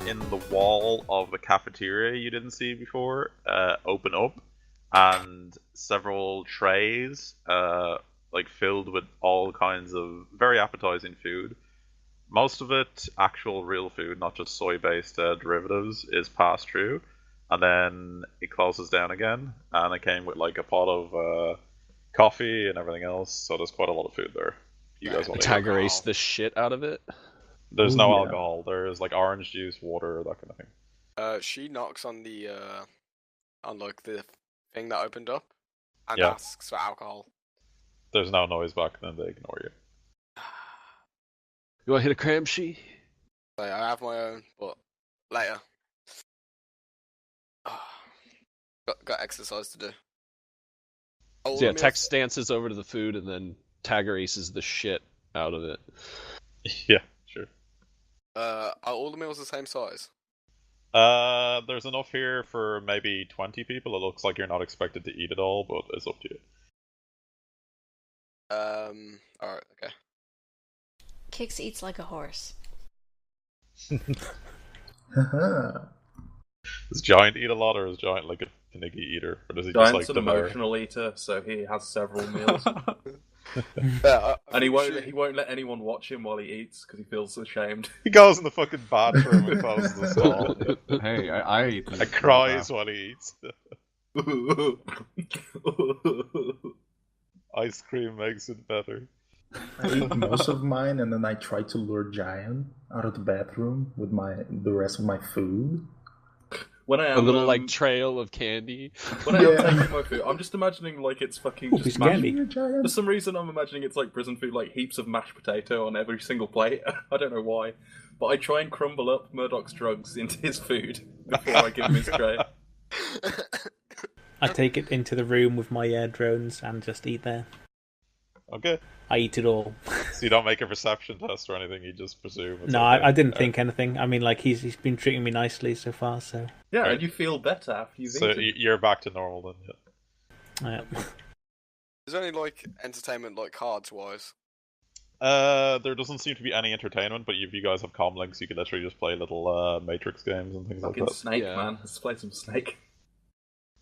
in the wall of the cafeteria you didn't see before open up, and several trays, like filled with all kinds of very appetizing food. Most of it actual real food, not just soy-based derivatives, is passed through, and then it closes down again. And it came with like a pot of coffee and everything else. So there's quite a lot of food there. You guys want to eat? Tag the shit out of it. There's no alcohol. There's like orange juice, water, that kind of thing. She knocks on the like the thing that opened up and Yeah. asks for alcohol. There's no noise back, then they ignore you. You want to hit a Cramshy? So I have my own, but later. Got exercise to do. So yeah, Tex dances over to the food and then Tagger aces the shit out of it. Yeah, sure. Are all the meals the same size? There's enough here for maybe 20 people. It looks like you're not expected to eat it all, but it's up to you. Alright, okay. Kix eats like a horse. Does Giant eat a lot, or is Giant like a finicky eater? Or does he Giant's just like an emotional eater, so he has several meals. Yeah, And he won't let anyone watch him while he eats because he feels ashamed. He goes in the fucking bathroom and closes the stall. Hey, I eat. And cries while he eats. Ice cream makes it better. I eat most of mine, and then I try to lure Giant out of the bathroom with the rest of my food. When I am, a little like trail of candy. When I am taking my food, I'm just imagining like it's fucking just mashed. Candy. For some reason, I'm imagining it's like prison food, like heaps of mashed potato on every single plate. I don't know why, but I try and crumble up Murdoch's drugs into his food before I give him his tray. I take it into the room with my drones and just eat there. Okay. I eat it all. So you don't make a perception test or anything, you just presume it's No, okay. I didn't think anything. I mean, like, he's been treating me nicely so far, so... Yeah, Right. and you feel better after you've So eaten. you're back to normal then, Yeah. Is there any like entertainment like cards wise? There doesn't seem to be any entertainment, but if you guys have comm links, you can literally just play little Matrix games and things Fucking like that. Snake, Yeah. man. Let's play some Snake.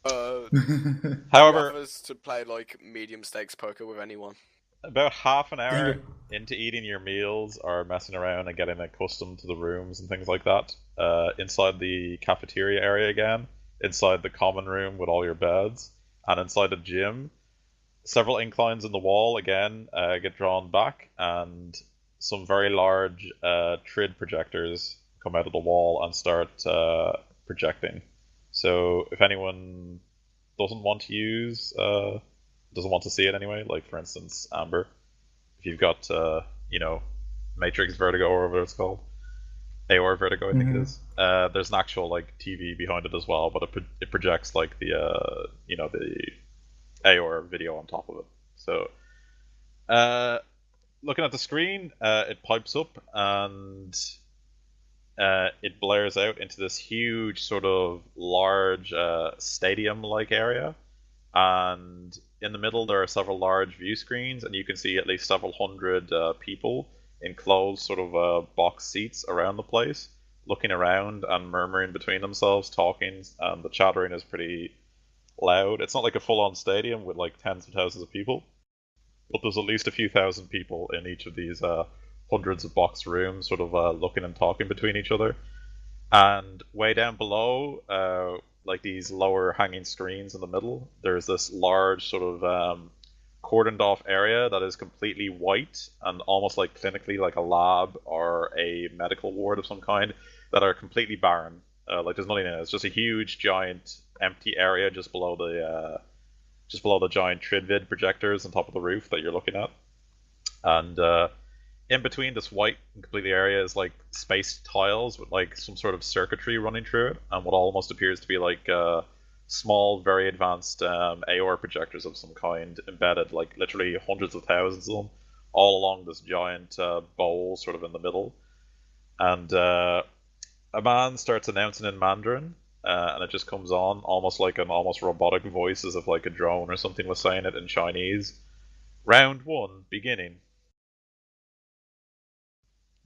However, Offers to play like medium stakes poker with anyone. about half an hour into eating your meals or messing around and getting accustomed to the rooms and things like that, inside the cafeteria area again, inside the common room with all your beds, and inside the gym, several inclines in the wall again get drawn back, and some very large TRID projectors come out of the wall and start projecting. So if anyone doesn't want to use, doesn't want to see it anyway, like for instance Amber, if you've got Matrix Vertigo or whatever it's called, AOR Vertigo I think it is, there's an actual like TV behind it as well, but it projects like the the AOR video on top of it. So looking at the screen, it pipes up and it blares out into this huge sort of large stadium-like area, and in the middle there are several large view screens, and you can see at least several hundred people in closed sort of box seats around the place, looking around and murmuring between themselves, talking, and the chattering is pretty loud. It's not like a full-on stadium with like tens of thousands of people, but there's at least a few thousand people in each of these hundreds of box rooms, sort of looking and talking between each other. And way down below, like these lower hanging screens in the middle, there's this large sort of cordoned off area that is completely white and almost like clinically like a lab or a medical ward of some kind, that are completely barren. Like there's nothing in it. It's just a huge, giant, empty area just below the giant TRID-vid projectors on top of the roof that you're looking at. And in between this white and completely area is like spaced tiles with like some sort of circuitry running through it, and what almost appears to be like small, very advanced AOR projectors of some kind embedded, like literally hundreds of thousands of them, all along this giant bowl sort of in the middle. And a man starts announcing in Mandarin, and it just comes on almost like an almost robotic voice, as if like a drone or something was saying it in Chinese. Round 1, beginning.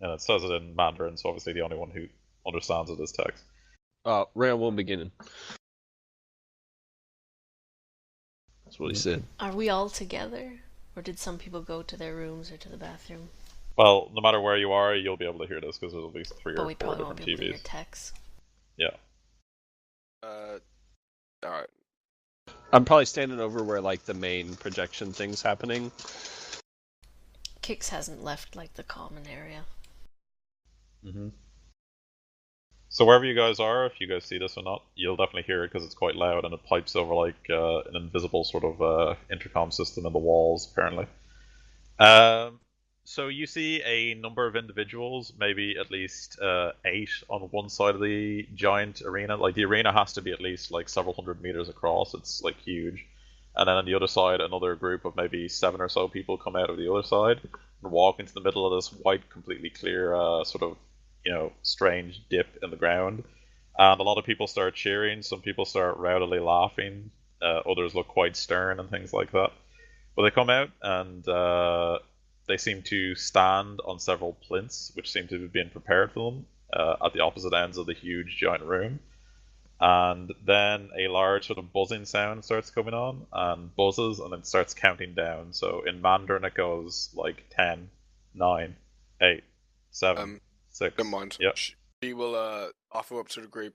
And it says it in Mandarin, so obviously the only one who understands it as text. Round one beginning. That's what he said. Are we all together? Or did some people go to their rooms or to the bathroom? Well, no matter where you are, you'll be able to hear this because there's at least 3 But or we 4 probably won't different be able to hear TVs. text. Yeah. Alright. I'm probably standing over where like the main projection thing's happening. Kix hasn't left like the common area. Mm-hmm. So wherever you guys are, if you guys see this or not, you'll definitely hear it because it's quite loud and it pipes over like an invisible sort of intercom system in the walls, apparently. So you see a number of individuals, maybe at least 8 on one side of the giant arena. Like the arena has to be at least like several hundred meters across. It's like huge. And then on the other side, another group of maybe 7 or so people come out of the other side and walk into the middle of this white, completely clear sort of, strange dip in the ground. And a lot of people start cheering. Some people start rowdily laughing. Others look quite stern and things like that. But they come out and they seem to stand on several plinths, which seem to have been prepared for them at the opposite ends of the huge giant room. And then a large sort of buzzing sound starts coming on and buzzes and then starts counting down. So in Mandarin it goes like 10, 9, 8, 7, 6. Don't mind. Yep. She will offer up to the group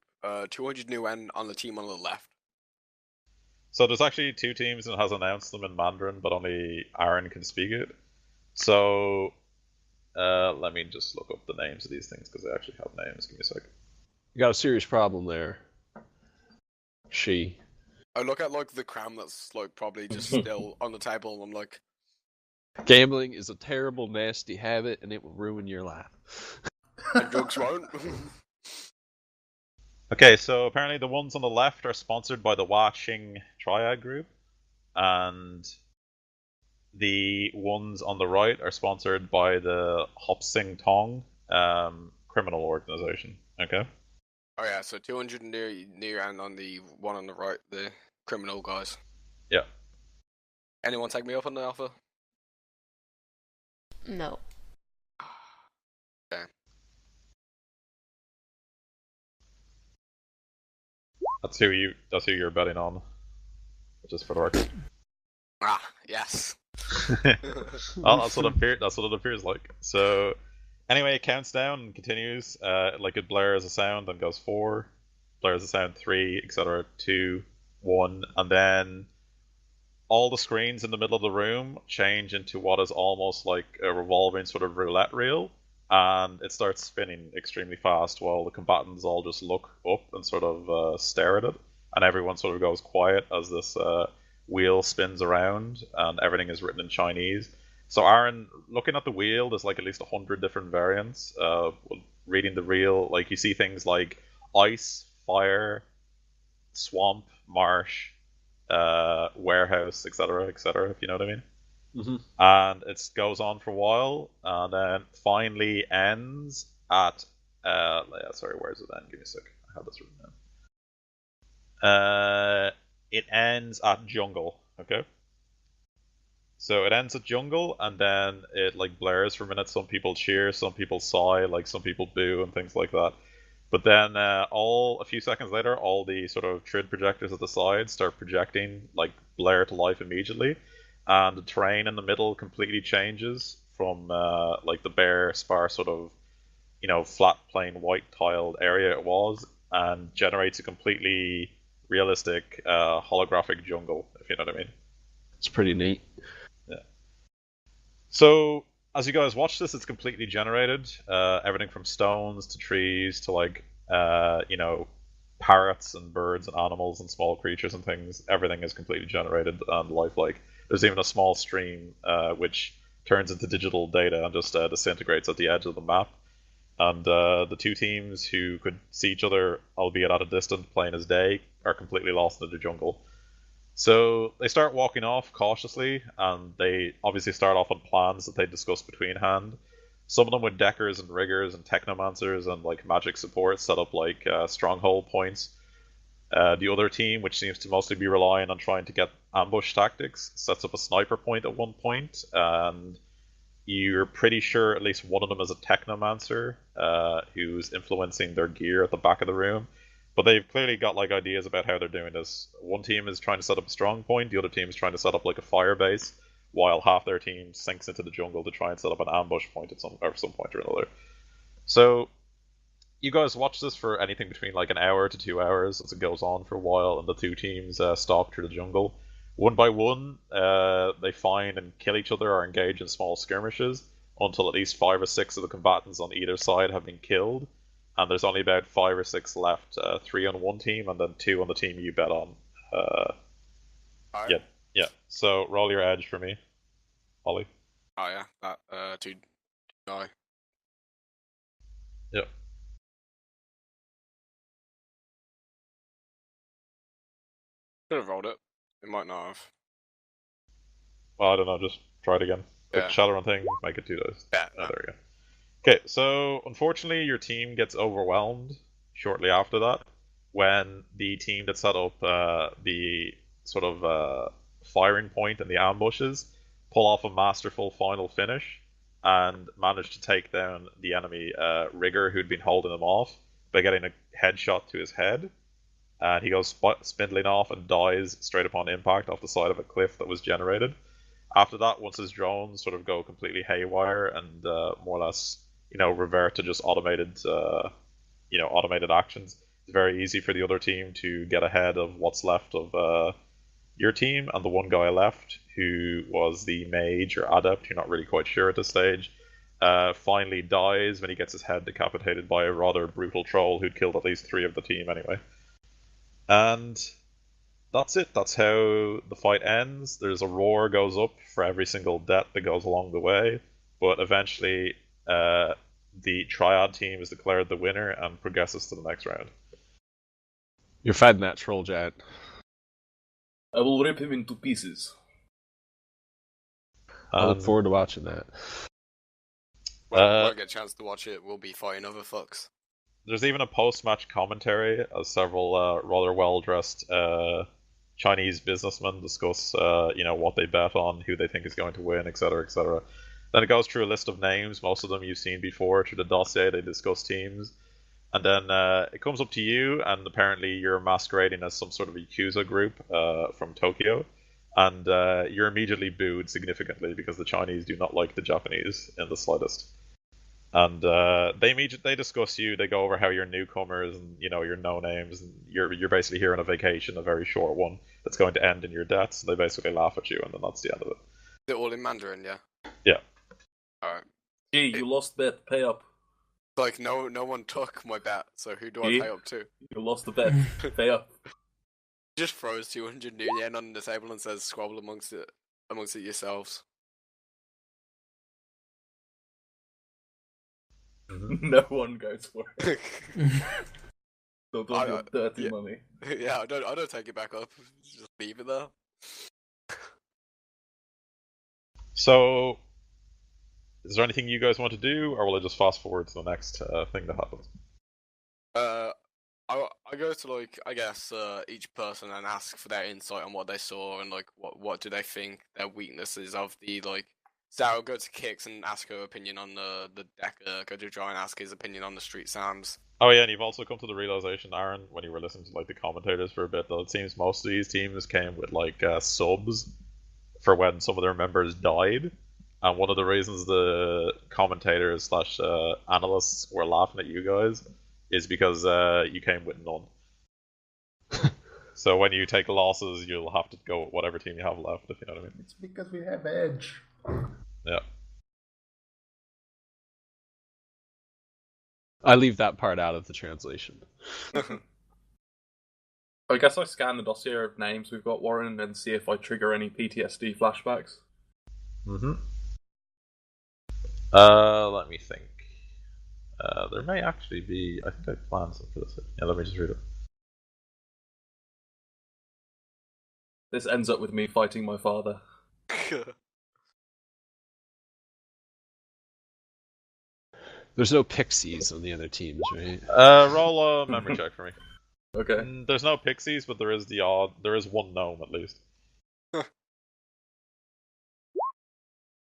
200 new N on the team on the left. So there's actually 2 teams and it has announced them in Mandarin, but only Aaron can speak it. So let me just look up the names of these things because they actually have names. Give me a second. You got a serious problem there. She. I look at like the cram that's like probably just still on the table and I'm like, Gambling is a terrible, nasty habit and it will ruin your life. and drugs won't. Okay, so apparently the ones on the left are sponsored by the Hua Qing Triad Group, and the ones on the right are sponsored by the Hop Sing Tong criminal organization. Okay. Oh yeah, so 200 near and on the one on the right, the criminal guys. Yeah. Anyone take me up on the offer? No. Okay. That's who you're betting on. Just for the record. Ah, yes. Well, that's what it appears like. So anyway, it counts down and continues. Like it blares a sound and goes 4, blares a sound 3, etc. 2, 1, and then all the screens in the middle of the room change into what is almost like a revolving sort of roulette reel, and it starts spinning extremely fast while the combatants all just look up and sort of stare at it, and everyone sort of goes quiet as this wheel spins around, and everything is written in Chinese. So Aaron, looking at the wheel, there's like at least 100 different variants. Reading the reel, like you see things like ice, fire, swamp, marsh, warehouse, etc., etc. If you know what I mean. Mm-hmm. And it goes on for a while, and then finally ends at. Sorry, where does it end? Give me a sec. I have this written down. It ends at jungle. Okay. So it ends at jungle, and then it like blares for a minute. Some people cheer, some people sigh, like some people boo, and things like that. But then, a few seconds later, all the sort of trid projectors at the side start projecting, like blare to life immediately, and the terrain in the middle completely changes from like the bare, sparse sort of, flat, plain, white tiled area it was, and generates a completely realistic holographic jungle, if you know what I mean. It's pretty neat. Yeah. So as you guys watch this, it's completely generated. Everything from stones to trees to like parrots and birds and animals and small creatures and things. Everything is completely generated and lifelike. There's even a small stream which turns into digital data and just disintegrates at the edge of the map. And the 2 teams who could see each other, albeit at a distance, plain as day, are completely lost in the jungle. So they start walking off cautiously, and they obviously start off on plans that they discuss between hand. Some of them with deckers and riggers and technomancers and like magic support set up like stronghold points. The other team, which seems to mostly be relying on trying to get ambush tactics, sets up a sniper point at one point, and you're pretty sure at least one of them is a technomancer who's influencing their gear at the back of the room. But they've clearly got like ideas about how they're doing this. One team is trying to set up a strong point, the other team is trying to set up like a fire base, while half their team sinks into the jungle to try and set up an ambush point at some point or another. So you guys watch this for anything between like an hour to 2 hours as it goes on for a while, and the two teams stalk through the jungle. One by one, they find and kill each other or engage in small skirmishes until at least 5 or 6 of the combatants on either side have been killed, and there's only about 5 or 6 left. 3 on one team, and then 2 on the team you bet on. Right. Yeah. So roll your edge for me, Ollie. Oh yeah, that 2 die. Yep. Could have rolled it. It might not have. Well, I don't know. Just try it again. Click Yeah. the Shadowrun thing. Make it 2 dice. Yeah. Oh, there we go. Okay, so unfortunately, your team gets overwhelmed shortly after that when the team that set up the sort of firing point and the ambushes pull off a masterful final finish and manage to take down the enemy rigger who'd been holding them off by getting a headshot to his head. And he goes spindling off and dies straight upon impact off the side of a cliff that was generated. After that, once his drones sort of go completely haywire and more or less, revert to just automated actions, it's very easy for the other team to get ahead of what's left of your team. And the one guy left, who was the mage or adept, you're not really quite sure at this stage, finally dies when he gets his head decapitated by a rather brutal troll who'd killed at least 3 of the team anyway. And that's it. That's how the fight ends. There's a roar goes up for every single death that goes along the way, but eventually the Triad team is declared the winner and progresses to the next round. You're fighting that troll giant. I will rip him into pieces. I look forward to watching that. Well, won't get a chance to watch it. We'll be fighting other fucks. There's even a post-match commentary as several rather well-dressed Chinese businessmen discuss, what they bet on, who they think is going to win, etc., etc. Then it goes through a list of names, most of them you've seen before. Through the dossier, they discuss teams, and then it comes up to you, and apparently you're masquerading as some sort of Yakuza group from Tokyo, and you're immediately booed significantly because the Chinese do not like the Japanese in the slightest. And they discuss you. They go over how you're newcomers and you're no names, and you're basically here on a vacation, a very short one that's going to end in your deaths. They basically laugh at you, and then that's the end of it. Is it all in Mandarin? Yeah. Yeah. All right. Gee, you lost bet. Pay up. Like no one took my bet, so who do I Gee, pay up to? You lost the bet. Pay up. Just throws 200 new yen on the table and says, "Squabble amongst it yourselves." No one goes for it. Don't your dirty money. Yeah, I don't take it back up. Just leave it there. So, is there anything you guys want to do, or will I just fast forward to the next thing that happens? I go to I guess each person and ask for their insight on what they saw and what do they think their weaknesses of the So I'll go to Kix and ask her opinion on the deck. Go to Dry and ask his opinion on the street sounds. Oh yeah, and you've also come to the realization, Aaron, when you were listening to the commentators for a bit, that it seems most of these teams came with subs for when some of their members died, and one of the reasons the commentators slash analysts were laughing at you guys is because you came with none. So when you take losses, you'll have to go with whatever team you have left, if you know what I mean. It's because we have edge. Yeah. I leave that part out of the translation. I guess I scan the dossier of names we've got, Warren, and see if I trigger any PTSD flashbacks. Mm-hmm. Let me think. There may actually be... I think I planned some for this. Yeah, let me just read it. This ends up with me fighting my father. There's no pixies on the other teams, right? Roll a memory check for me. Okay. There's no pixies, but there is one gnome at least.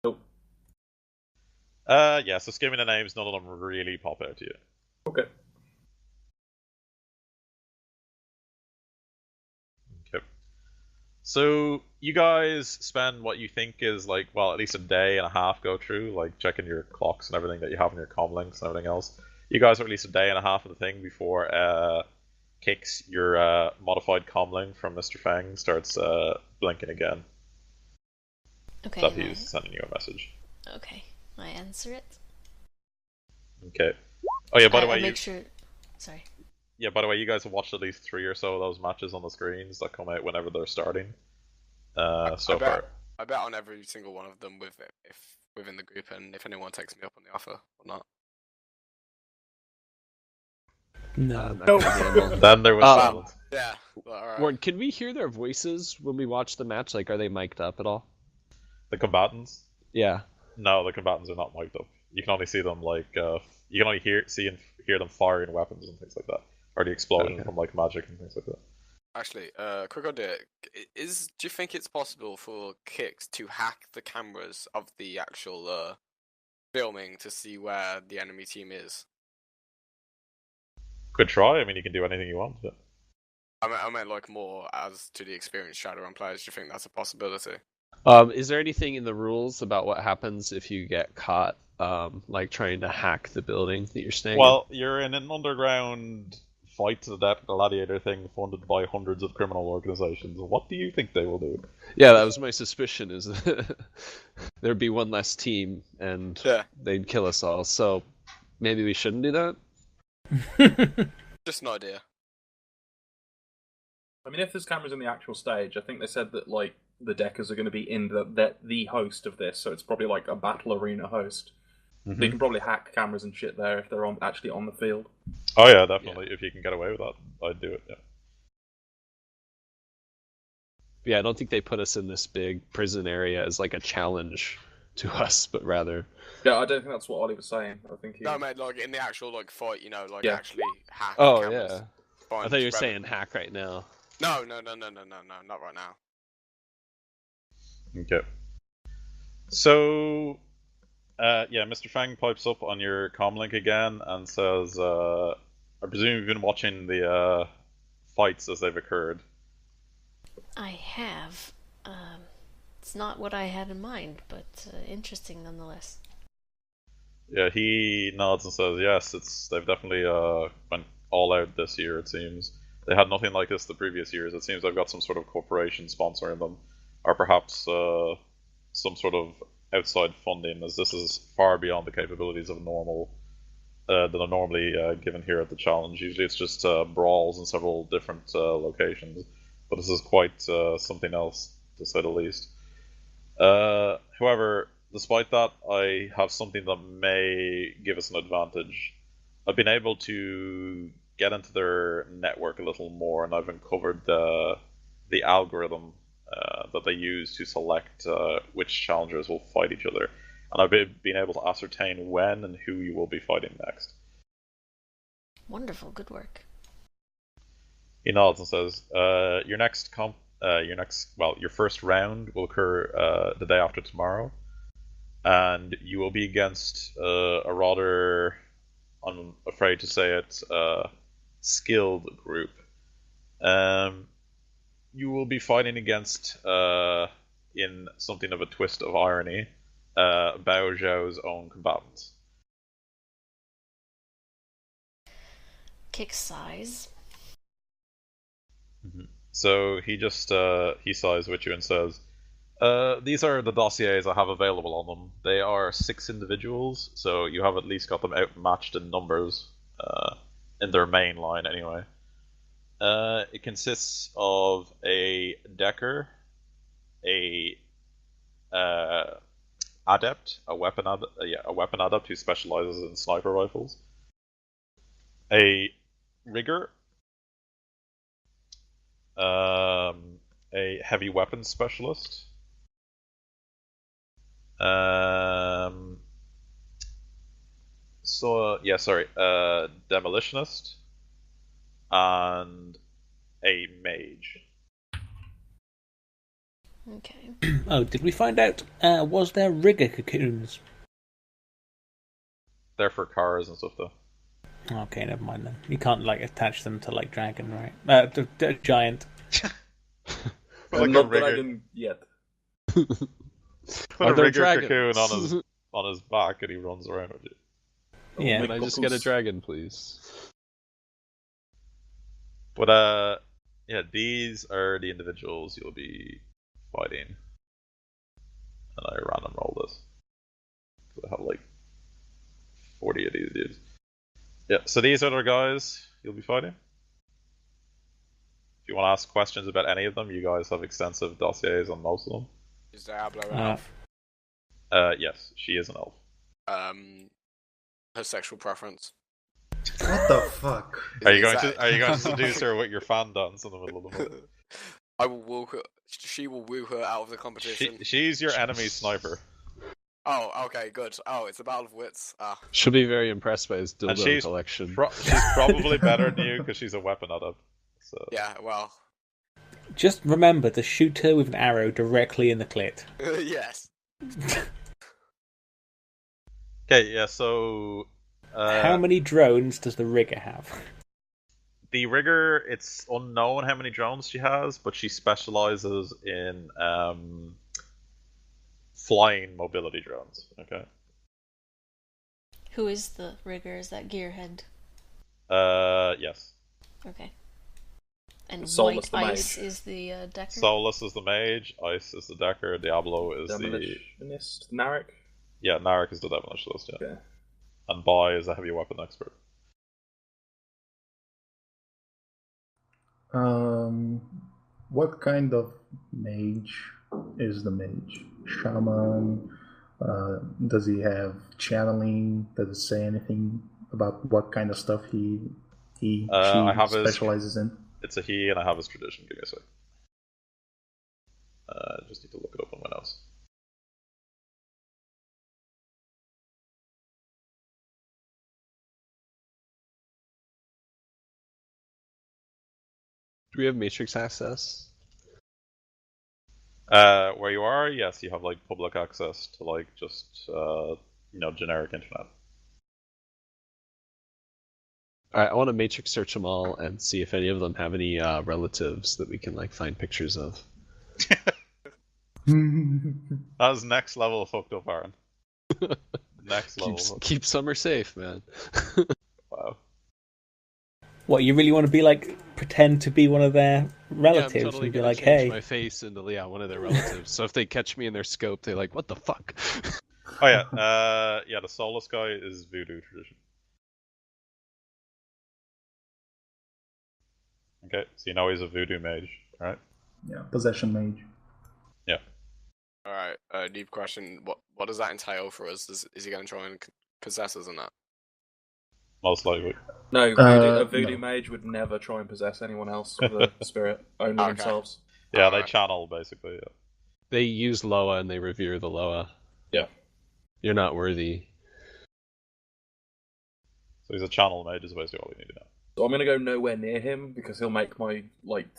Nope. Yeah, so skimming the names, none of them really pop out to you. Okay. Okay. So you guys spend what you think is like, well, at least a day and a half go through, like checking your clocks and everything that you have in your comm links and everything else. You guys are at least a day and a half of the thing before Kicks, your modified comm link from Mr. Fang starts blinking again. Okay. That he's sending you a message. Okay, I answer it. Okay. Oh yeah, by the way, make sure. Sorry. Yeah, by the way, you guys have watched at least 3 or so of those matches on the screens that come out whenever they're starting. So far. I bet on every single one of them if within the group, and if anyone takes me up on the offer or not. No. Then there was silence. Yeah. Alright. Warren, can we hear their voices when we watch the match? Like, are they mic'd up at all? The combatants? Yeah. No, the combatants are not mic'd up. You can only see them like you can only hear them firing weapons and things like that, or the explosion from like magic and things like that. Actually, quick idea: do you think it's possible for Kicks to hack the cameras of the actual filming to see where the enemy team is? Could try. I mean, you can do anything you want. But... I meant like more as to the experienced Shadowrun players. Do you think that's a possibility? Is there anything in the rules about what happens if you get caught, like trying to hack the building that you're staying in? Well, you're in an underground fight to the death gladiator thing funded by hundreds of criminal organizations. What do you think they will do? Yeah, that was my suspicion, is that there'd be one less team and they'd kill us all. So maybe we shouldn't do that? Just an idea. I mean, if there's cameras in the actual stage, I think they said that like the deckers are going to be in the host of this, so it's probably like a battle arena host. Mm-hmm. They can probably hack cameras and shit there if they're actually on the field. Oh yeah, definitely. Yeah. If you can get away with that, I'd do it. Yeah. Yeah, I don't think they put us in this big prison area as like a challenge to us, but rather. Yeah, I don't think that's what Ollie was saying. I think he... No, mate, like in the actual like fight, actually hack. Oh cameras. Yeah. I thought you were saying hack right now. No, not right now. Okay. So, Mr. Fang pipes up on your comlink again and says, I presume you've been watching the fights as they've occurred. I have. It's not what I had in mind, but interesting nonetheless. Yeah, he nods and says, yes, they've definitely went all out this year, it seems. They had nothing like this the previous years. It seems they've got some sort of corporation sponsoring them, or perhaps some sort of outside funding, as this is far beyond the capabilities of normal that are normally given here at the challenge. Usually it's just brawls in several different locations, but this is quite something else, to say the least. However, despite that, I have something that may give us an advantage. I've been able to get into their network a little more, and I've uncovered the algorithm that they use to select which challengers will fight each other. And I've been able to ascertain when and who you will be fighting next. Wonderful, good work. He nods and says, your first round will occur the day after tomorrow, and you will be against a rather, I'm afraid to say it, skilled group. You will be fighting against, in something of a twist of irony, Bao Zhao's own combatants. Kick size. Mm-hmm. So he just he sighs with you and says, these are the dossiers I have available on them. They are 6 individuals, so you have at least got them outmatched in numbers, in their main line anyway. It consists of a decker, a adept, a weapon adept who specializes in sniper rifles, a rigger, a heavy weapons specialist, demolitionist, and a mage. Okay. Oh, did we find out, was there rigger cocoons? They're for cars and stuff, though. Okay, never mind then. You can't like attach them to like dragon, right? Giant. Like not a rigger, dragon yet. put Are a there rigger dragons? cocoon on his back, and he runs around with it. Yeah. Can I just get a dragon, please? But yeah, these are the individuals you'll be fighting. And I random roll this. I have like 40 of these dudes. Yeah, so these are the guys you'll be fighting. If you want to ask questions about any of them, you guys have extensive dossiers on most of them. Is Diablo an elf? Yes, she is an elf. Her sexual preference. What the fuck? Are you going to seduce her with your fan dance in the middle of the movie? I will woo her. She will woo her out of the competition. She's your enemy sniper. Oh, okay, good. Oh, it's a battle of wits. She'll be very impressed by his And dildo collection. She's probably better than you because she's a weapon adept. So. Yeah, well. Just remember to shoot her with an arrow directly in the clit. Yes. Okay, yeah, so... How many drones does the rigger have? The rigger, it's unknown how many drones she has, but she specializes in flying mobility drones. Okay. Who is the rigger? Is that Gearhead? Yes. Okay. And Solus White the Ice mage. is the decker? Solus is the mage, Ice is the decker, Diablo is Demolitionist, Narek? Yeah, Narek is the demolitionist, yeah. Okay. And Boy is a heavy weapon expert. What kind of mage is the mage? Shaman? Does he have channeling? Does it say anything about what kind of stuff she specializes in? It's a he, and I have his tradition. Give me a sec. I just need to look it up on my notes. Do we have Matrix access? Where you are, yes, you have like public access to like just generic internet. Alright, I want to Matrix search them all and see if any of them have any relatives that we can like find pictures of. That was next level fucked up, Aaron. Next level. Keep Summer safe, man. Wow. What, you really want to be like, pretend to be one of their relatives I'm totally and be gonna like, change hey. my face into one of their relatives. So if they catch me in their scope, they're like, what the fuck? Oh yeah, yeah, the Solus guy is voodoo tradition. Okay, so you know he's a voodoo mage, right? Yeah, possession mage. Yeah. Alright, deep question. What does that entail for us? Is he going to try and possess us or not? Most likely. No, a voodoo mage would never try and possess anyone else with a spirit, only Okay. themselves. Yeah, they channel, basically, yeah. They use Loa and they revere the Loa. Yeah. You're not worthy. So he's a channel mage is basically all you need to know. So I'm gonna go nowhere near him because he'll make my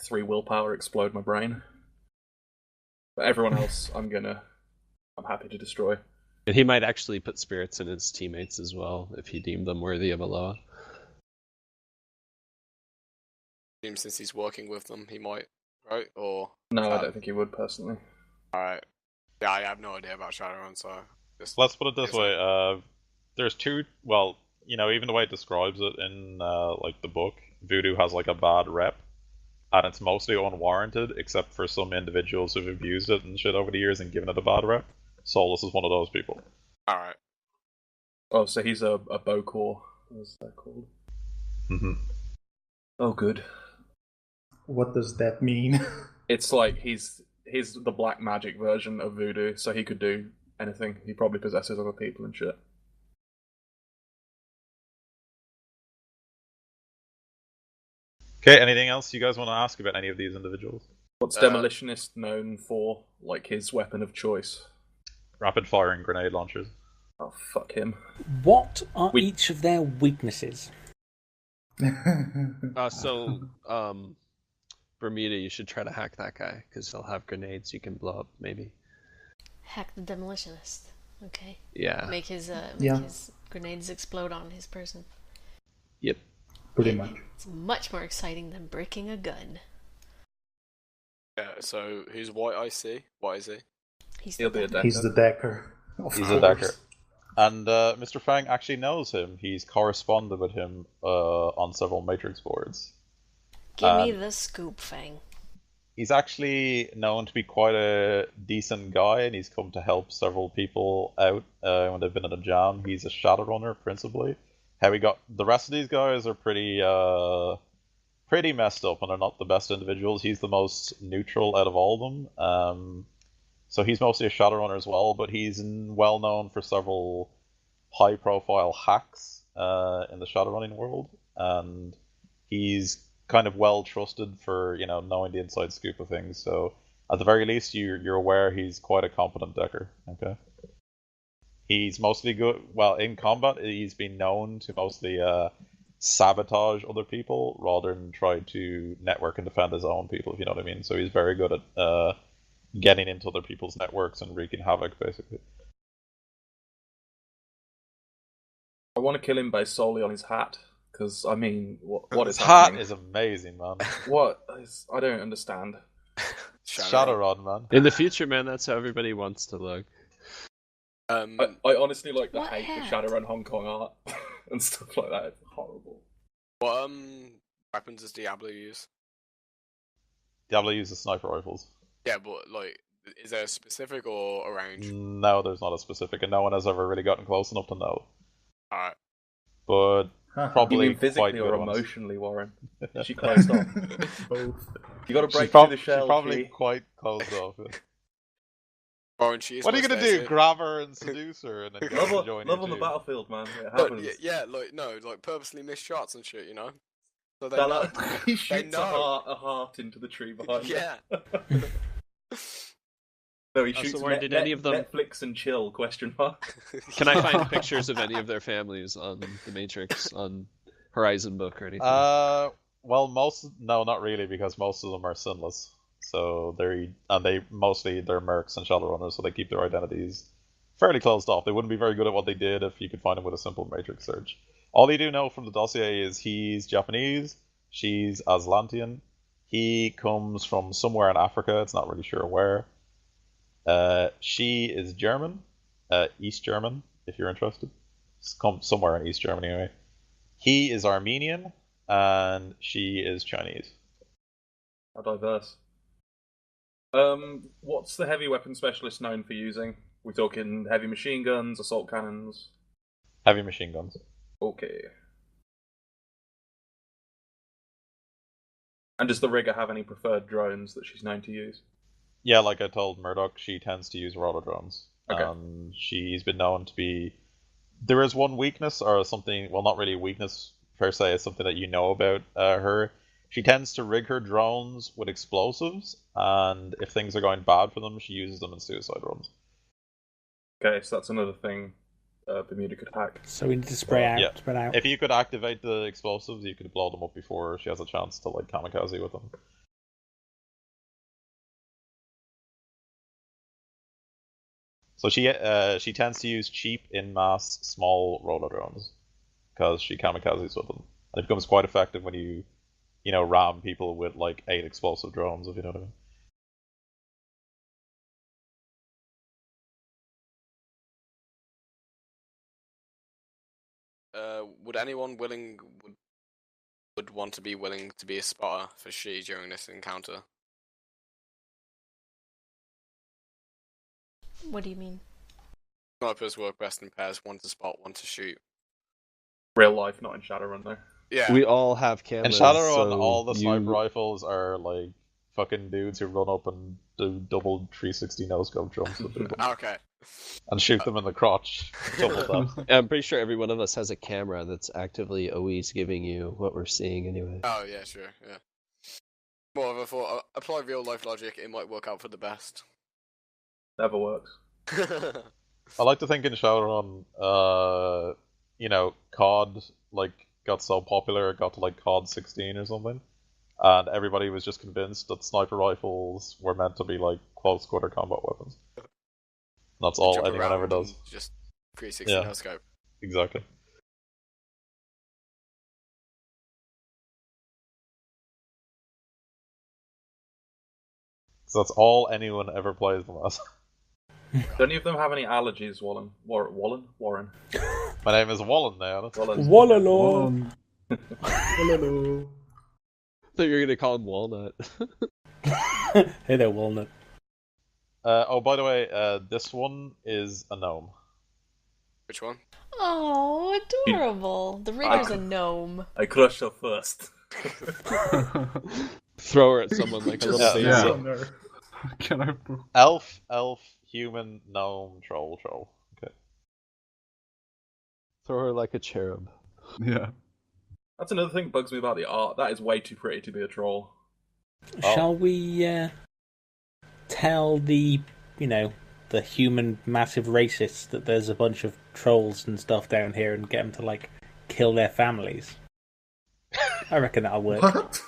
3 willpower explode my brain. But everyone else, I'm happy to destroy. And he might actually put spirits in his teammates as well if he deemed them worthy of a Loa. Since he's working with them, he might, right? Or no, I don't think he would personally. Alright. Yeah, I have no idea about Shadowrun, so let's put it this way. There's two. Well, even the way it describes it in the book, voodoo has like a bad rep, and it's mostly unwarranted, except for some individuals who've abused it and shit over the years and given it a bad rep. Solus is one of those people. Alright. Oh, so he's a Bokor. What's that called? Mm-hmm. Oh, good. What does that mean? It's like he's the black magic version of voodoo, so he could do anything. He probably possesses other people and shit. Okay, anything else you guys want to ask about any of these individuals? What's Demolitionist known for? Like his weapon of choice? Rapid firing grenade launchers. Oh, fuck him. What are each of their weaknesses? Bermuda, you should try to hack that guy, because he'll have grenades you can blow up, maybe. Hack the Demolitionist. Okay. Yeah. Make his Yeah. his grenades explode on his person. Yep. Pretty much. It's much more exciting than breaking a gun. Yeah. So who's White IC? What is he? He'll be a decker. He's the decker. Of He's course. a decker. And Mr. Fang actually knows him. He's corresponded with him on several Matrix boards. Give me the scoop, Fang. He's actually known to be quite a decent guy, and he's come to help several people out when they've been in a jam. He's a Shadowrunner, principally. How he got the rest of these guys are pretty messed up, and they're not the best individuals. He's the most neutral out of all of them. So he's mostly a Shadowrunner as well, but he's well known for several high-profile hacks in the Shadowrunning world, and he's kind of well trusted for knowing the inside scoop of things. So at the very least, you're aware he's quite a competent decker. Okay. He's mostly good. Well, in combat, he's been known to mostly sabotage other people rather than try to network and defend his own people. If you know what I mean. So he's very good at getting into other people's networks and wreaking havoc, basically. I want to kill him based solely on his hat, because I mean, what is his happening? hat is amazing, man. I don't understand. Shadowrun, man. In the future, man, that's how everybody wants to look. I honestly like the What hate hat? for Shadowrun Hong Kong art and stuff like that. It's horrible. What weapons does Diablo use? Diablo uses sniper rifles. Yeah, but like, is there a specific or a range? No, there's not a specific, and no one has ever really gotten close enough to know. Alright. But You probably mean physically quite or good ones. emotionally, Warren? Is she closed off? Both. You got to break She's through the shell. she's probably She. quite closed off. Yeah. Warren, she is What are you my gonna do? Stacey. Grab her and seduce her and then go Love, and join love your on the team? battlefield, man. It But, happens. yeah, like purposely missed shots and shit, you know. So they They're know. like, he shoots know. a heart into the tree behind him. Yeah. No, he So shoots Warren, did any of them- Netflix and chill, question mark. Can I find pictures of any of their families on the Matrix on Horizon book or anything? Well, no, not really, because most of them are sinless. So they're mercs and Shadowrunners, so they keep their identities fairly closed off. They wouldn't be very good at what they did if you could find them with a simple Matrix search. All you do know from the dossier is he's Japanese, she's Aslantean, he comes from somewhere in Africa, it's not really sure where. She is German, East German, if you're interested. It's somewhere in East Germany anyway. He is Armenian, and she is Chinese. How diverse. What's the heavy weapon specialist known for using? We talking heavy machine guns, assault cannons? Heavy machine guns. Okay. And does the rigger have any preferred drones that she's known to use? Yeah, like I told Murdoch, she tends to use rotor drones. Okay. She's been known to be... There is one weakness, or something, well, not really a weakness per se, it's something that you know about her. She tends to rig her drones with explosives, and if things are going bad for them, she uses them in suicide runs. Okay, so that's another thing Bermuda could hack. So we need to spread out. If you could activate the explosives, you could blow them up before she has a chance to like kamikaze with them. So she tends to use cheap, in-mass, small roller drones because she kamikazes with them, and it becomes quite effective when you ram people with like 8 explosive drones, if you know what I mean. Would anyone would want to be willing to be a spotter for she during this encounter? What do you mean? Snipers work best in pairs, one to spot, one to shoot. Real life, not in Shadowrun though. Yeah. We all have In cameras. Shadowrun, so all the sniper rifles are like fucking dudes who run up and do double 360 no-scope jumps with people Okay. and shoot them in the crotch. Double tap. I'm pretty sure every one of us has a camera that's actively always giving you what we're seeing anyway. Oh yeah, sure, yeah. More of a thought. Apply real life logic, it might work out for the best. Never works. I like to think in Shadowrun, COD like got so popular it got to like COD 16 or something, and everybody was just convinced that sniper rifles were meant to be like close quarter combat weapons. That's all Jump anyone around ever does. and just 360 Yeah. no scope. Exactly. So that's all anyone ever plays them as. Do any of them have any allergies, Warren? Warren? My name is Wallen now. Wallalo. Hello. I thought you were gonna call him Walnut. Hey there, Walnut. Oh, by the way, this one is a gnome. Which one? Oh, adorable. The Rigger's a gnome. I crushed her first. Throw her at someone like a little baby. Yeah. Can I? Elf, human, gnome, troll. Okay. Throw her like a cherub. Yeah. That's another thing that bugs me about the art. That is way too pretty to be a troll. Shall we tell the human massive racists that there's a bunch of trolls and stuff down here and get them to like kill their families? I reckon that'll work. What?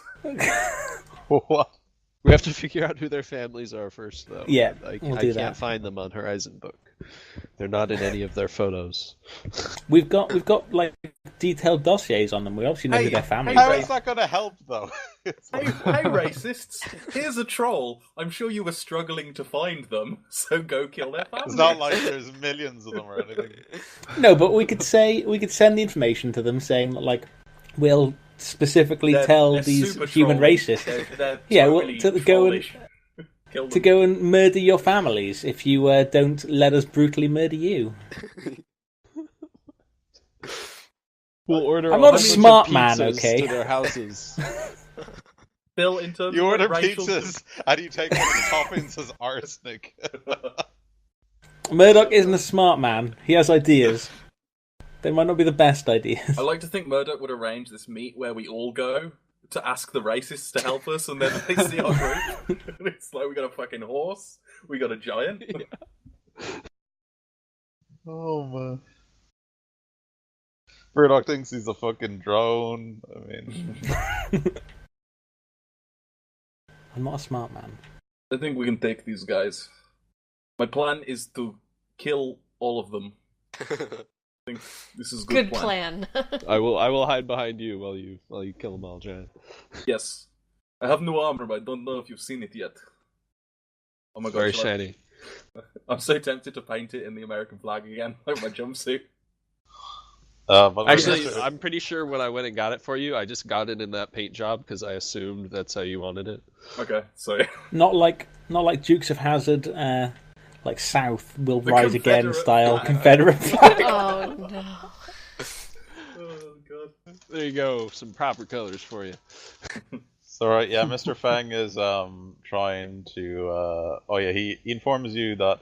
What? We have to figure out who their families are first, though. Yeah, I we'll do can't that. find them on Horizon Book. They're not in any of their photos. We've got like detailed dossiers on them. We obviously know who their families How are. is that going to help, though? Hey, racists! Here's a troll. I'm sure you were struggling to find them, so go kill their family. It's not like there's millions of them or anything. No, but we could send the information to them saying like we'll specifically tell They're these super human trolls. racists. They're Yeah, well, totally to go and trollish. Kill to them. go and murder your families if you don't let us brutally murder you. We'll order. I'm not a bunch of smart man, pizzas okay? To their houses. Bill, in terms You of order racial... pizzas and you take one of the toppings as arsenic. Murdoch isn't a smart man. He has ideas. They might not be the best ideas. I like to think Murdoch would arrange this meet where we all go to ask the racists to help us, and then they see our group. And it's like, we got a fucking horse, we got a giant. Oh man. Murdoch thinks he's a fucking drone. I mean, I'm not a smart man. I think we can take these guys. My plan is to kill all of them. I think this is a Good plan. I will hide behind you while you kill them all, Jan. Yes. I have new armor, but I don't know if you've seen it yet. Oh my god. Very shall I- shiny. I'm so tempted to paint it in the American flag again, like my jumpsuit. but Actually, I'm pretty sure when I went and got it for you, I just got it in that paint job because I assumed that's how you wanted it. Okay, so Not like Dukes of Hazzard. Like South will The rise again Confederate style flag. Confederate flag. Oh no. oh god. There you go, some proper colors for you. So right, yeah, Mr. Feng is trying to he informs you that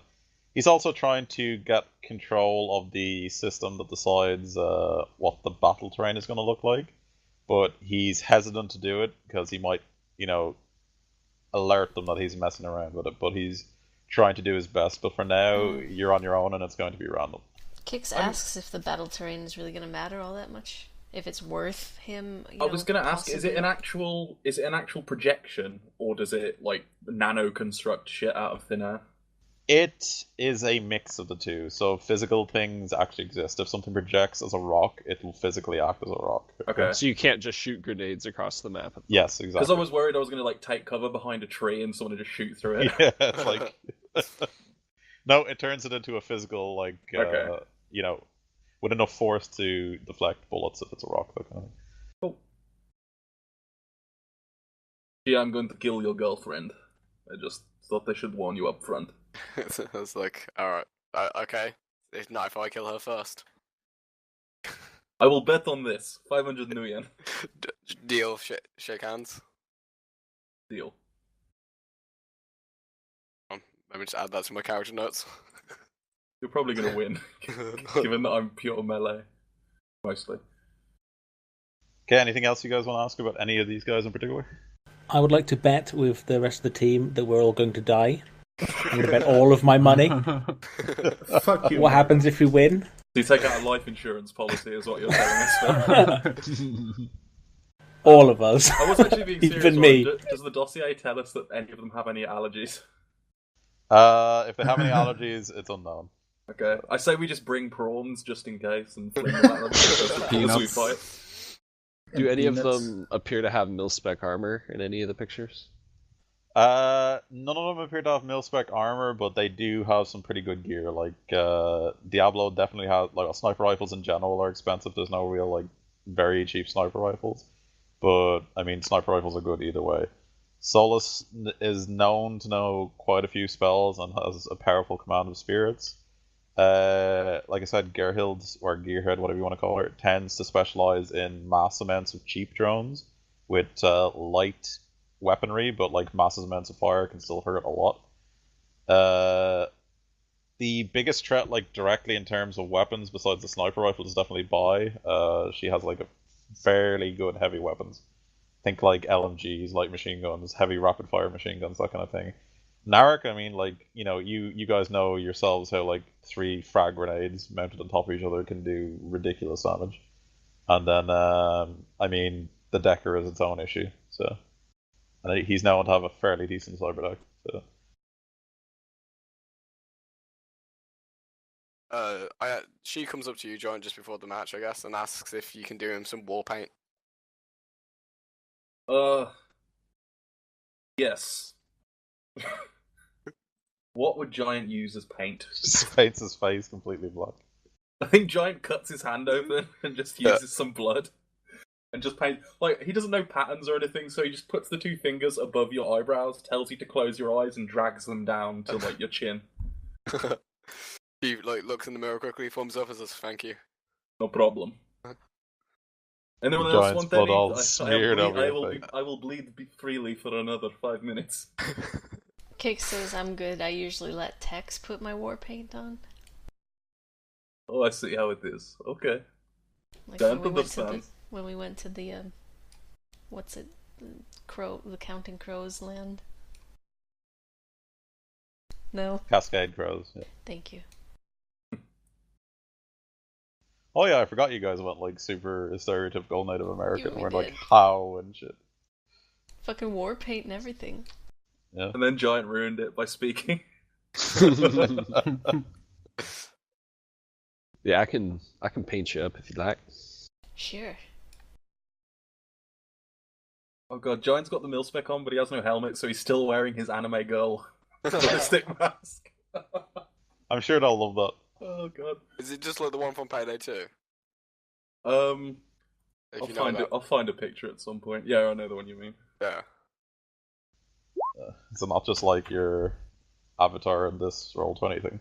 he's also trying to get control of the system that decides what the battle terrain is going to look like, but he's hesitant to do it because he might, alert them that he's messing around with it, but he's trying to do his best. But for now, you're on your own and it's going to be random. Kix asks if the battle terrain is really going to matter all that much. If it's worth him. I was going to ask: is it possibly- an actual projection, or does it like nano construct shit out of thin air? It is a mix of the two. So physical things actually exist. If something projects as a rock, it will physically act as a rock. Okay. So you can't just shoot grenades across the map. Yes, Because exactly. I was worried I was going to like take cover behind a tree and someone would just shoot through it. Yeah, it's like no, it turns it into a physical Okay. with enough force to deflect bullets if it's a rock. That kind of thing. Cool. Yeah, I'm going to kill your girlfriend. I just thought they should warn you up front. I was like, alright, okay. If not, if I kill her first. I will bet on this. 500 new yen. Deal, shake hands. Deal. Let me just add that to my character notes. You're probably going to win, given that I'm pure melee. Mostly. Okay, anything else you guys want to ask about any of these guys in particular? I would like to bet with the rest of the team that we're all going to die. I'm going to bet all of my money. Fuck you. What happens if we win? So you take out a life insurance policy is what you're telling us. All of us. I was actually being serious. Even me. Does the dossier tell us that any of them have any allergies? If they have any allergies, it's unknown. Okay, I say we just bring prawns just in case and fling them at them as we fight. Do any of them appear to have mil-spec armor in any of the pictures? None of them appear to have mil-spec armor, but they do have some pretty good gear. Like, Diablo definitely has, like, sniper rifles in general are expensive. There's no real, like, very cheap sniper rifles. But, I mean, sniper rifles are good either way. Solus is known to know quite a few spells and has a powerful command of spirits. Like I said, Gerhild, or Gearhead, whatever you want to call her, tends to specialize in mass amounts of cheap drones with light weaponry, but like massive amounts of fire can still hurt a lot. The biggest threat, like directly in terms of weapons, besides the sniper rifle, is definitely Bai. She has like a fairly good heavy weapons. Think like LMGs, light machine guns, heavy rapid fire machine guns, that kind of thing. Narek, I mean, like, you know, you guys know yourselves how, like, 3 frag grenades mounted on top of each other can do ridiculous damage. And then, I mean, the Decker is its own issue, so. And he's known to have a fairly decent cyber deck, so. She comes up to you, John, just before the match, I guess, and asks if you can do him some war paint. Yes. What would Giant use as paint? Just paints his face completely black. I think Giant cuts his hand open and just uses some blood. And just paint. Like, he doesn't know patterns or anything, so he just puts the 2 fingers above your eyebrows, tells you to close your eyes, and drags them down to, like, your chin. He, like, looks in the mirror quickly, thumbs up, and says, thank you. No problem. Anyone else Giant's want blood any? all smeared over your face. I will bleed freely for another 5 minutes. Cake says I'm good. I usually let Tex put my war paint on. Oh, I see how it is. Okay. Like Don't when understand. when we went to the what's it, the Counting Crows land. No. Cascade Crows. Yeah. Thank you. Oh yeah, I forgot you guys went like super stereotypical Native American. Yeah, we We're like did. how and shit. Fucking war paint and everything. Yeah. And then Giant ruined it by speaking. Yeah, I can paint you up if you'd like. Sure. Oh god, Giant's got the mil-spec on, but he has no helmet, so he's still wearing his anime girl stick mask. I'm sure they'll love that. Oh god. Is it just like the one from Payday 2? I'll find a picture at some point. Yeah, I know the one you mean. Yeah. So not just like your avatar in this Roll20 thing.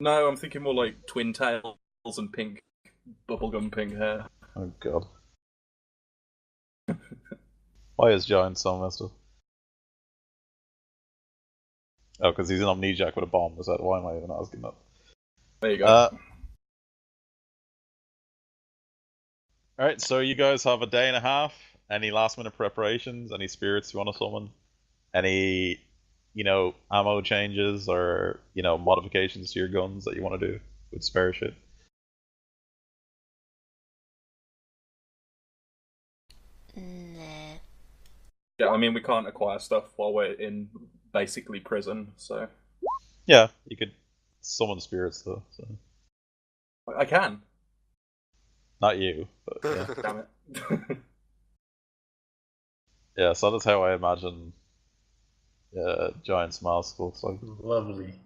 No, I'm thinking more like twin tails and pink, bubblegum pink hair. Oh god. Why is Giant so messed up? Oh, because he's an amnesiac with a bomb. Is that why am I even asking that? There you go. Alright, so you guys have a day and a half. Any last minute preparations? Any spirits you want to summon? Any, ammo changes or, modifications to your guns that you want to do with spare shit? Nah. Yeah, I mean, we can't acquire stuff while we're in basically prison, so. Yeah, you could summon spirits though. So. I can. Not you, but yeah. Damn it. Yeah, so that's how I imagine Giant's mask looks like. Lovely.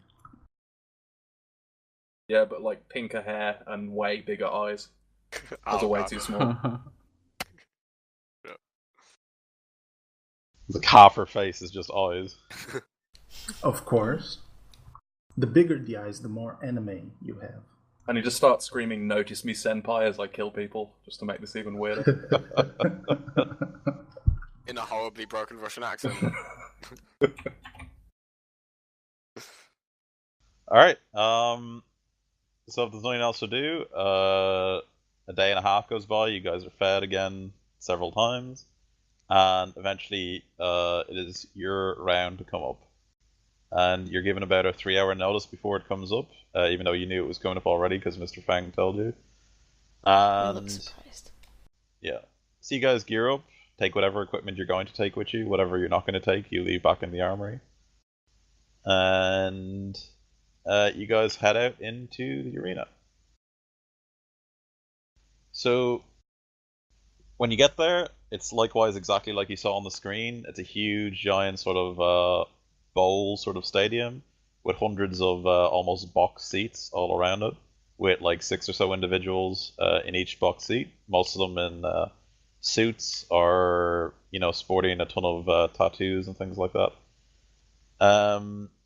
Yeah, but like pinker hair and way bigger eyes. Those are way too small. Like half her face is just eyes. Of course. The bigger the eyes, the more anime you have. And he just starts screaming, "Notice me, senpai," as I kill people, just to make this even weirder. In a horribly broken Russian accent. Alright, so if there's nothing else to do, a day and a half goes by, you guys are fed again several times, and eventually it is your round to come up. And you're given about a 3-hour notice before it comes up, even though you knew it was coming up already because Mr. Fang told you. I And look surprised. yeah, so you guys gear up, take whatever equipment you're going to take with you, whatever you're not going to take, you leave back in the armory. and you guys head out into the arena. So when you get there, it's likewise exactly like you saw on the screen. It's a huge, giant sort of bowl sort of stadium with hundreds of almost box seats all around it, with like 6 or so individuals in each box seat. Most of them in suits or sporting a ton of tattoos and things like that.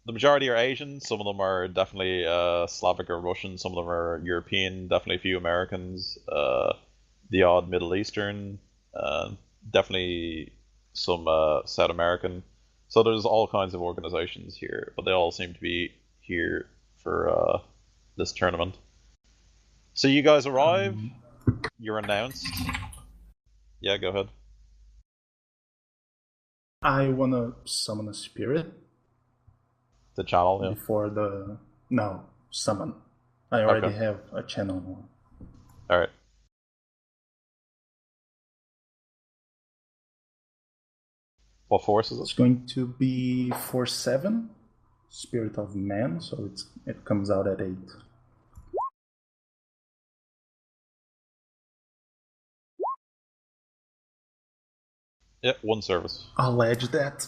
The majority are Asian. Some of them are definitely Slavic or Russian. Some of them are European. Definitely a few Americans. The odd Middle Eastern. Definitely some South American. So there's all kinds of organizations here, but they all seem to be here for this tournament. So you guys arrive. You're announced. Yeah, go ahead. I want to summon a spirit. The channel, yeah. Before the... No, summon. I already have a channel one. Alright. What force is it? It's going to be Force 7, Spirit of Man, so it comes out at 8. Yeah, 1 service. I'll edge that.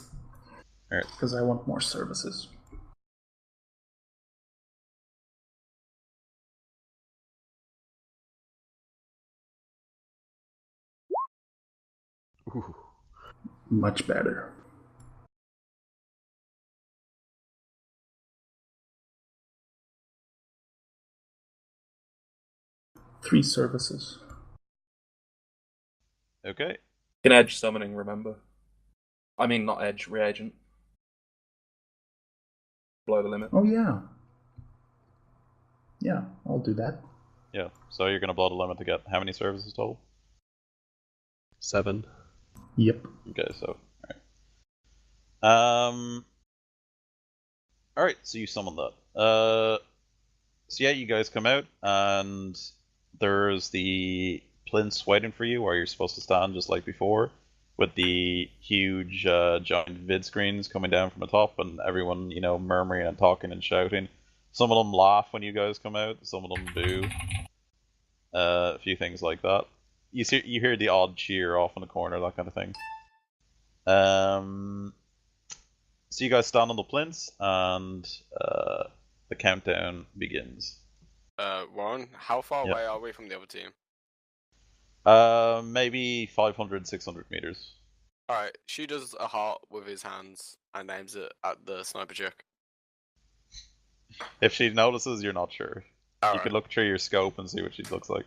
Alright. Because I want more services. Ooh. Much better. Three services. Okay. You can edge summoning, remember? I mean, not edge, reagent. Below the limit. Oh, yeah. Yeah, I'll do that. Yeah, so you're going to blow the limit to get how many services total? 7. Yep. Okay, so alright. Alright, so you summon that. So yeah, you guys come out, and there's the plinths waiting for you where you're supposed to stand just like before, with the huge giant vid screens coming down from the top, and everyone, murmuring and talking and shouting. Some of them laugh when you guys come out, some of them boo. A few things like that. You hear the odd cheer off in the corner, that kind of thing. So you guys stand on the plinths, and the countdown begins. Warren, how far away are we from the other team? Maybe 500, 600 meters. Alright, she does a heart with his hands and aims it at the sniper chick. If she notices, you're not sure. All you could look through your scope and see what she looks like.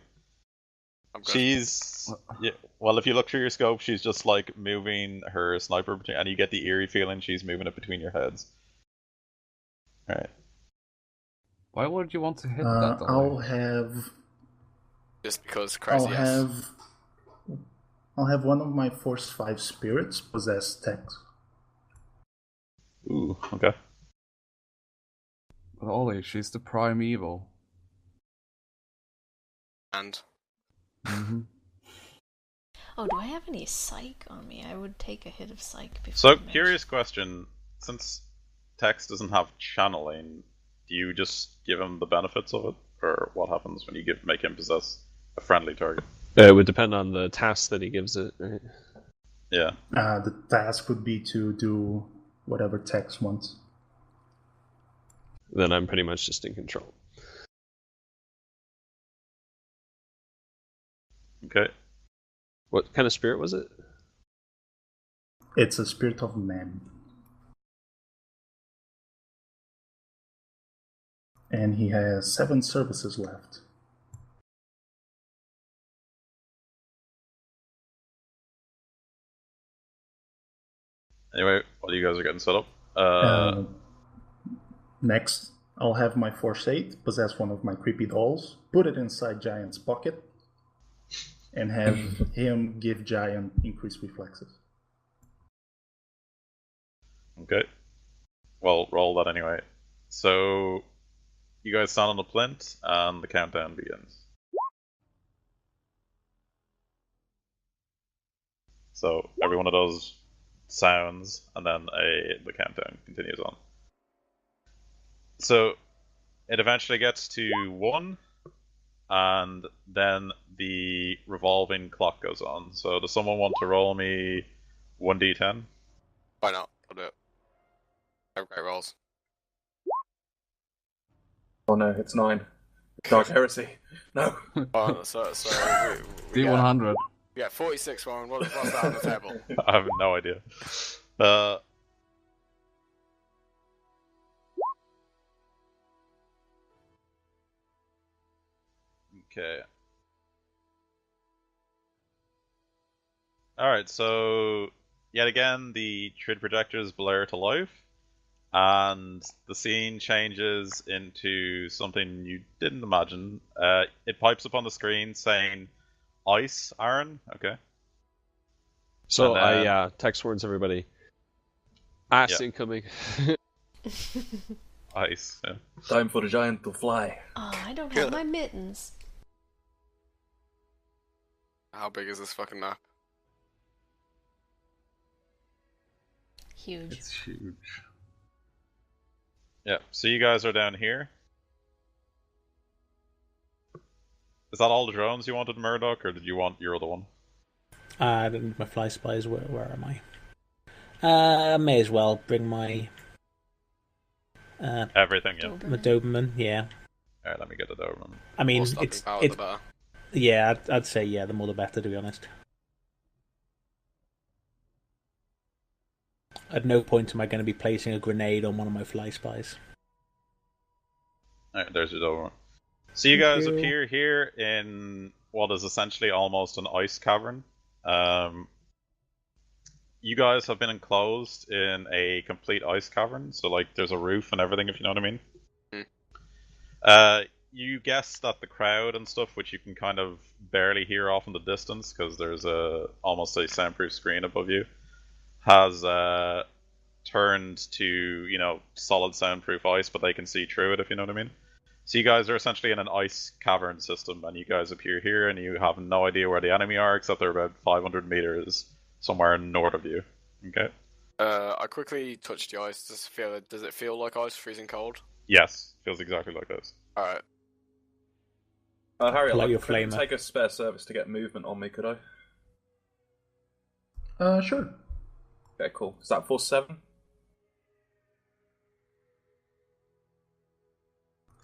She's... Yeah, well, if you look through your scope, she's just like moving her sniper, and you get the eerie feeling she's moving it between your heads. Alright. Why would you want to hit that? I'll have... Just because crazy I'll have one of my Force 5 spirits possess Tex. Ooh, okay. But Ollie, she's the prime evil. And? Mm-hmm. Oh, do I have any psych on me? I would take a hit of psych before. So, curious question. Since Tex doesn't have channeling, do you just give him the benefits of it? Or what happens when you make him possess a friendly target? It would depend on the task that he gives it, right? Yeah. The task would be to do whatever Tex wants. Then I'm pretty much just in control. Okay. What kind of spirit was it? It's a spirit of man. And he has 7 services left. Anyway, while you guys are getting set up, next, I'll have my Force 8 possess one of my creepy dolls, put it inside Giant's pocket, and have him give Giant increased reflexes. Okay. Well, roll that anyway. So, you guys stand on the plinth, and the countdown begins. So, every one of those sounds, and then the countdown continues on. So it eventually gets to 1, and then the revolving clock goes on. So does someone want to roll me 1d10? Why not? I'll do it. Have great rolls. Oh no, it's 9. Dark Heresy. No. Oh, so we D100. get 46, Warren. What's that on the table? I have no idea. Okay. Alright, so yet again the Trid projectors blur to life, and the scene changes into something you didn't imagine. It pipes up on the screen saying, "Ice, Aaron." Okay. So And then- I text warns everybody. Ass Yeah. incoming. Ice. Yeah. Time for the giant to fly. Oh, I don't have my mittens. How big is this fucking map? Huge. It's huge. Yeah. So you guys are down here. Is that all the drones you wanted, Murdoch, or did you want your other one? I don't need my fly spies. Where am I? I may as well bring my Everything, yeah. my Doberman. Yeah. Alright, let me get the Doberman. I mean, More stopping it's power, it's the better. yeah. I'd say yeah. The more the better, to be honest. At no point am I going to be placing a grenade on one of my fly spies. Alright, there's your Doberman. So you guys appear here in what is essentially almost an ice cavern. You guys have been enclosed in a complete ice cavern, so like there's a roof and everything, if you know what I mean. You guess that the crowd and stuff, which you can kind of barely hear off in the distance because there's almost a soundproof screen above you, has turned to solid soundproof ice, but they can see through it, if you know what I mean. So you guys are essentially in an ice cavern system, and you guys appear here, and you have no idea where the enemy are, except they're about 500 meters somewhere north of you. Okay. I quickly touched the ice. Does it feel like ice, freezing cold? Yes, feels exactly like this. All right. Harry, Pull out I your couldn't flamer. take a spare service to get movement on me, could I? Sure. Okay, cool. Is that force 7?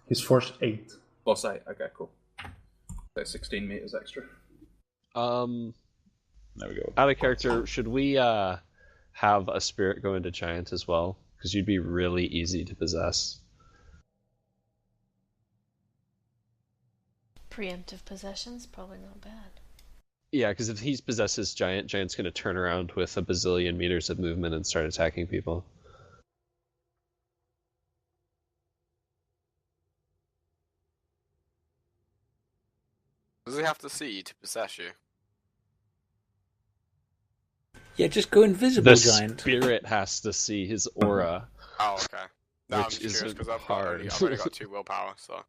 He's force 8. Force 8. Okay, cool. So 16 meters extra. There we go. Out of character, should we have a spirit go into giant as well? Because you'd be really easy to possess. Preemptive possessions, probably not bad. Yeah, because if he possesses giant, giant's going to turn around with a bazillion meters of movement and start attacking people. Does he have to see you to possess you? Yeah, just go invisible, The giant. spirit has to see his aura. Oh, okay. No, I'm Which just curious isn't because I've hard. only got 2 willpower, so.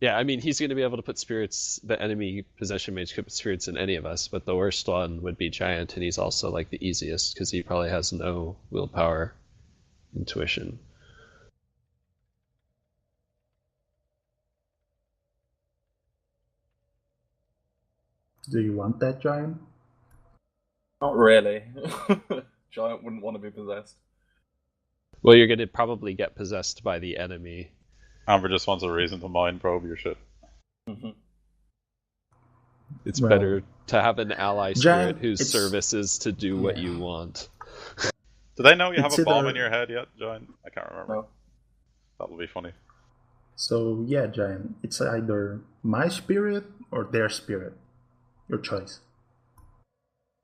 Yeah, I mean, he's going to be able to put spirits, the enemy possession mage could put spirits in any of us, but the worst one would be giant, and he's also like the easiest because he probably has no willpower intuition. Do you want that giant? Not really. Giant wouldn't want to be possessed. Well, you're going to probably get possessed by the enemy. Amber just wants a reason to mind probe your shit. It's Well, better to have an ally spirit giant, whose it's- service is to do what yeah. you want. Do they know you have It's a bomb either- in your head yet, Giant? I can't remember. No. That'll be funny. So yeah, giant. It's either my spirit or their spirit. Your choice.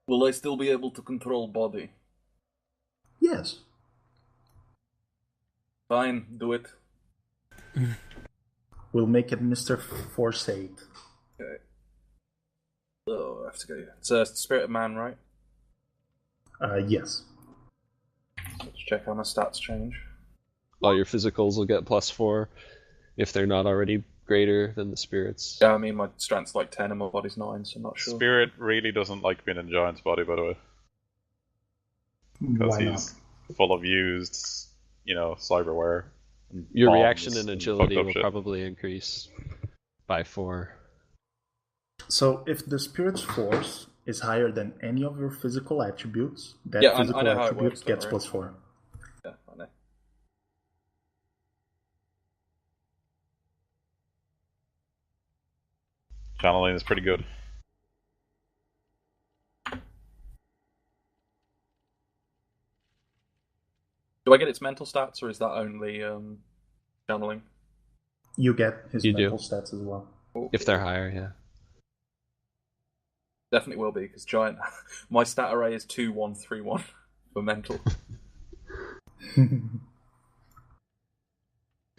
Will I still be able to control body? Yes. Fine, do it. We'll make it Mr. Force 8. Okay. Oh, I have to go. It's a spirit of man, right? Yes. Let's check how my stats change. All your physicals will get +4 if they're not already greater than the spirits. Yeah, I mean, my strength's like 10 and my body's 9, so I'm not sure. Spirit really doesn't like being in Giant's body, by the way. Because Why not? he's full of used cyberware. Your bombs reaction and fucked agility up will shit. probably increase by 4. So if the spirit's force is higher than any of your physical attributes, that Yeah, I physical know how it attribute works, don't gets worry. +4. Yeah, I know. Channeling is pretty good. Do I get its mental stats, or is that only channeling? You get his You do. mental stats as well. If they're higher, yeah. Definitely will be, because giant. My stat array is 2-1-3-1 for mental.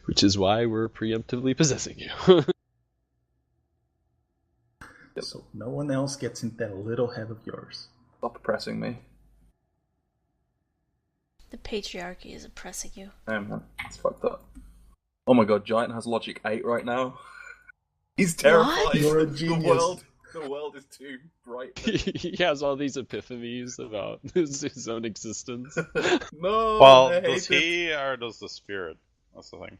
Which is why we're preemptively possessing you. So no one else gets in that little head of yours. Stop oppressing me. The patriarchy is oppressing you. Oh man, it's fucked up. Oh my god, Giant has logic 8 right now. He's terrified. You're a The genius. world is too bright. He has all these epiphanies about his own existence. No. Well, I does hate it. he or does the spirit? That's the thing.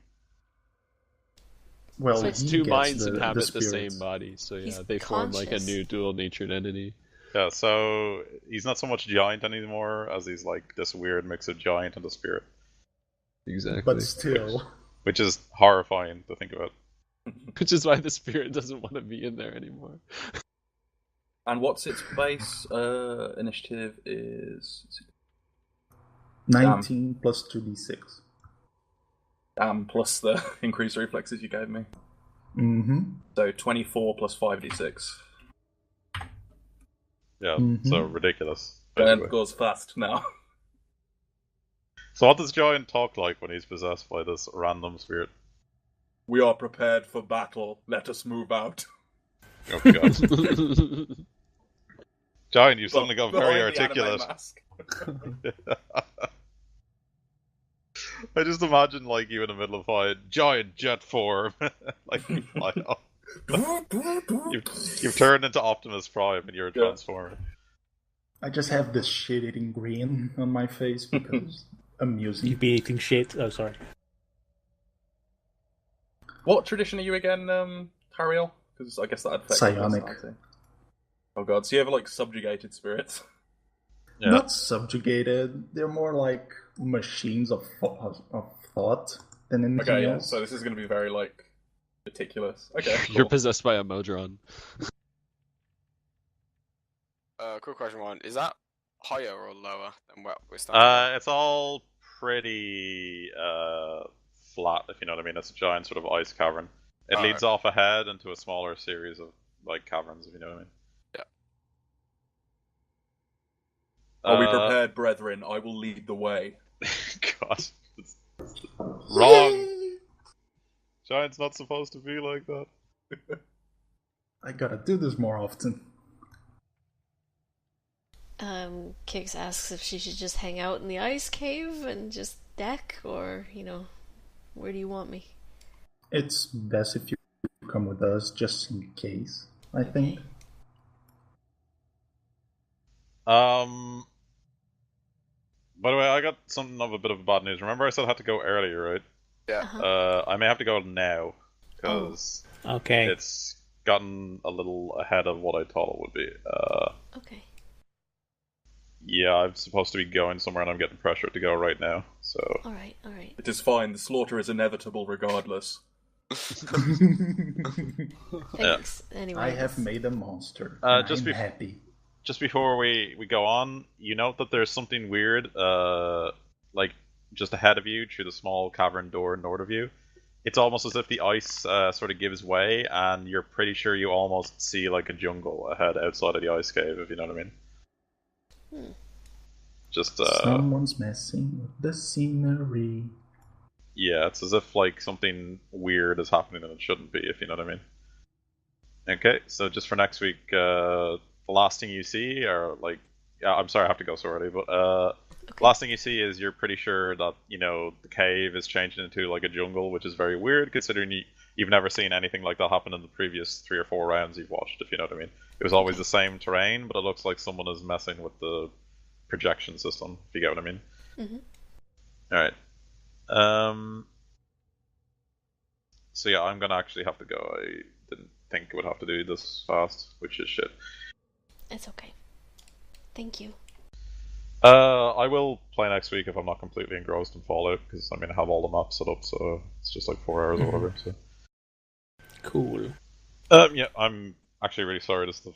Well, So it's he two gets minds the inhabit the spirits. same body, so yeah, He's they form like a conscious. new dual-natured entity. Yeah, so he's not so much giant anymore as he's like this weird mix of giant and a spirit, Exactly. But still, which is horrifying to think about. Which is why the spirit doesn't want to be in there anymore. And what's its base initiative is 19 plus 2d6. plus the increased reflexes you gave me. Mm-hmm. So 24 plus 5d6. Yeah, Mhm. so ridiculous. Giant basically. goes fast now. So what does Giant talk like when he's possessed by this random spirit? We are prepared for battle. Let us move out. Oh god. Giant, you suddenly got very Behind the anime articulate. mask. I just imagine like you in the middle of a fight, giant jet form, like you fly off. You've turned into Optimus Prime and you're a Yeah. Transformer. I just have this shit-eating grin on my face because amusing. You'd be eating shit. Oh, sorry. What tradition are you again, Tariel? Because I guess that affects Psionic. personality. Oh god, so you have like subjugated spirits. Yeah. Not subjugated. They're more like machines of thought than anything Okay, yeah, else. so this is going to be very like meticulous. Okay, You're cool. possessed by a Modron. Quick question one: is that higher or lower than what we're standing? It's all pretty flat, if you know what I mean. It's a giant sort of ice cavern. It Oh, leads off ahead into a smaller series of like caverns, if you know what I mean. Are we prepared, brethren? I will lead the way. God, it's wrong. Giant's not supposed to be like that. I gotta do this more often. Kix asks if she should just hang out in the ice cave and just deck, or, where do you want me? It's best if you come with us, just in case, I think. By the way, I got something of a bit of bad news. Remember I said I had to go earlier, right? Yeah. Uh-huh. I may have to go now, because Okay. it's gotten a little ahead of what I thought it would be. Okay. Yeah, I'm supposed to be going somewhere and I'm getting pressured to go right now, so... Alright. It is fine. The slaughter is inevitable regardless. Thanks. Anyway. I have made a monster. just I'm be- happy. Just before we go on, you note that there's something weird, like, just ahead of you, through the small cavern door north of you. It's almost as if the ice sort of gives way, and you're pretty sure you almost see, like, a jungle ahead outside of the ice cave, if you know what I mean. Just, Someone's messing with the scenery. yeah, it's as if, like, something weird is happening and it shouldn't be, if you know what I mean. Okay, so just for next week, the last thing you see, or, like, yeah, I'm sorry I have to go so early, but, Okay. last thing you see is you're pretty sure that, the cave is changing into, like, a jungle, which is very weird, considering you've never seen anything like that happen in the previous 3 or 4 rounds you've watched, if you know what I mean. It was always the same terrain, but it looks like someone is messing with the projection system, if you get what I mean. Mhm. Alright. So yeah, I'm gonna actually have to go. I didn't think it would have to do this fast, which is shit. It's okay. Thank you. I will play next week if I'm not completely engrossed in Fallout, because I have all the maps set up, so it's just like 4 hours or whatever. So. Cool. Yeah, I'm actually really sorry. This is the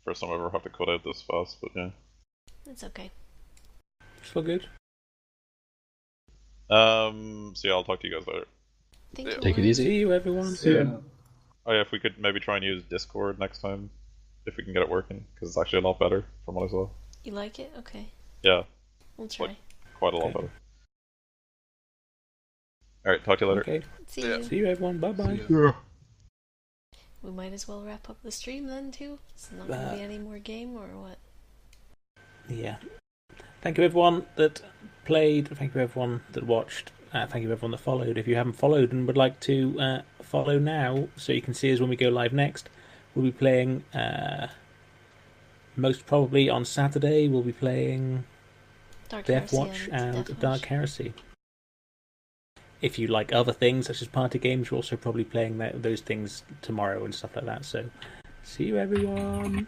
first time I ever have to cut out this fast, but yeah. It's okay. It's all good. So yeah, I'll talk to you guys later. Thank you. Take it easy. See you, everyone. Yeah. Oh yeah, if we could maybe try and use Discord next time, if we can get it working, because it's actually a lot better from what I saw. You like it? Okay. Yeah, We'll try. quite a lot better. Alright, talk to you later. Okay. See you. See you, everyone. Bye-bye. We might as well wrap up the stream then, too. It's not going to be any more game, or what? Yeah. Thank you, everyone that played. Thank you, everyone that watched. Thank you, everyone that followed. If you haven't followed and would like to follow now, so you can see us when we go live next, we'll be playing. Most probably on Saturday, we'll be playing Dark Death Heresy Watch and Death Dark Watch. Heresy. If you like other things, such as party games, we're also probably playing those things tomorrow and stuff like that. So, see you, everyone.